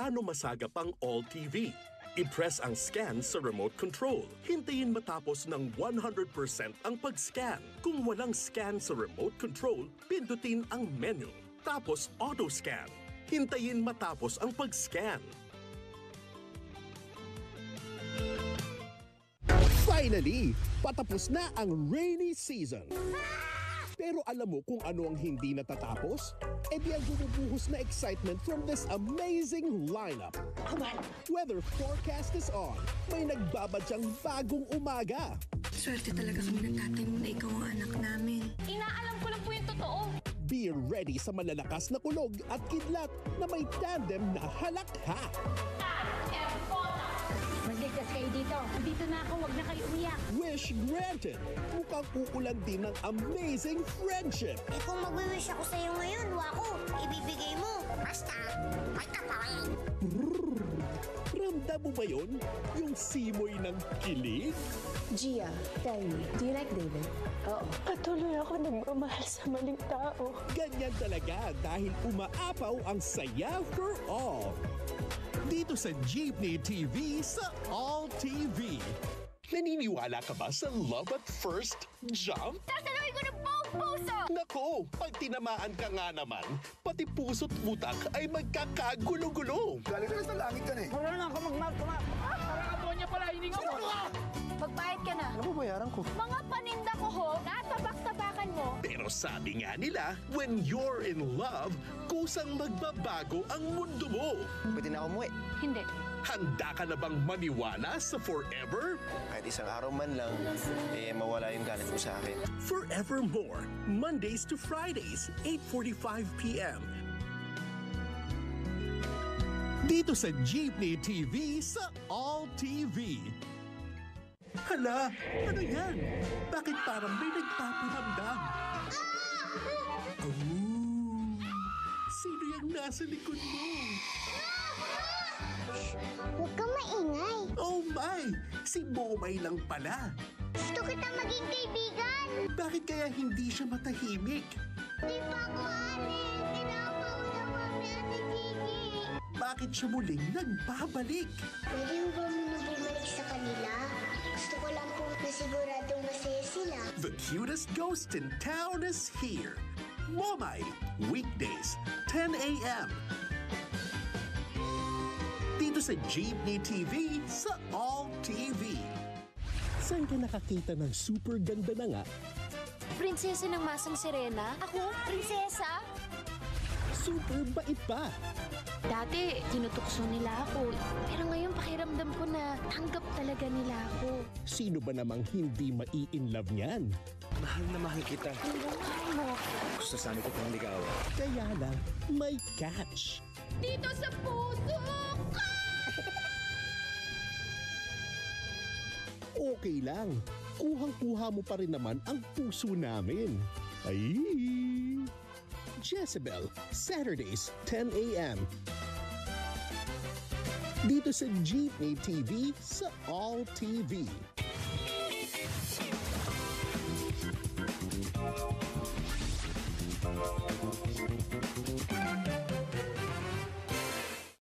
paano masagap ang All TV. I-press ang scan sa remote control. Hintayin matapos ng 100% ang pag-scan. Kung walang scan sa remote control, pindutin ang menu. Tapos auto-scan. Hintayin matapos ang pag-scan. Finally, patapos na ang rainy season. Pero alam mo kung ano ang hindi natatapos? E di ang bumubuhos na excitement from this amazing lineup. Weather forecast is on. May nagbabadyang bagong umaga. Swerte talaga kami ng tatay mo na ikaw ang anak namin. Inaalam ko lang po yung totoo. Be ready sa malalakas na kulog at kidlat na may tandem na halakha. Magligtas kayo dito. Dito na ako, wag na kayo umiyak. Wish granted. Mukhang uulan din ng amazing friendship. Eh kung mag-wish ako sa'yo ngayon, wako, ibibigay mo. Basta, may kapal. Ramdam mo ba yun? Yung simoy ng kilig? Gia, tell me, do you like David? Oo. Patuloy ako nagmamahal sa maling tao. Ganyan talaga dahil umaapaw ang saya for all. Dito sa Jeepney TV sa All TV. Naniniwala ka ba sa love at first jump? Sasaluhin ko ng buong puso! Nako, pag tinamaan ka nga naman, pati puso't utak ay magkakagulo-gulo. Galing ka na sa langit yan eh. Wala lang ako magmag. Parang abo niya pala, hininga mo. Magbayad ka na. Ano ba bayaran ko? Mga paninda ko ho, natabak-tabakan mo. Pero sabi nga nila, when you're in love, kusang magbabago ang mundo mo. Pwede na ako umuwi. Hindi. Handa ka na bang maniwala sa forever? Kahit isang araw man lang, mawala yung galit mo sa akin. Forevermore, Mondays to Fridays, 8:45 p.m. Dito sa Jeepney TV sa All TV. Hala, ano yan? Bakit parang may nagpaparamdam? Oh, sino yung nasa likod mo? Huwag kang maingay. Oh my, si Momay lang pala. Gusto kita maging kaibigan. Bakit kaya hindi siya matahimik? Di pa ako aling. Kinakaula mami at Gigi. Bakit siya muling nagbabalik? Pwede mo ba muna bumalik sa kanila? Gusto ko lang po na siguradong masaya sila. The cutest ghost in town is here. Momay, weekdays, 10 a.m. Dito sa Jeepney TV sa All TV. Saan ka nakakita ng super ganda na nga? Prinsesa ng Masang Serena? Ako? Prinsesa? Super bait pa. Dati, tinutukso nila ako. Pero ngayon pakiramdam ko na tanggap talaga nila ako. Sino ba namang hindi mai-inlove niyan? Mahal na mahal kita. Mahal mo. Gusto sana ko pang ligawan. Kaya lang, may catch. Dito sa puso ko! Okay lang. Kuhang-kuha mo pa rin naman ang puso namin. Ay! Jezebel, Saturdays, 10 a.m. Dito sa Jeepney TV sa All TV.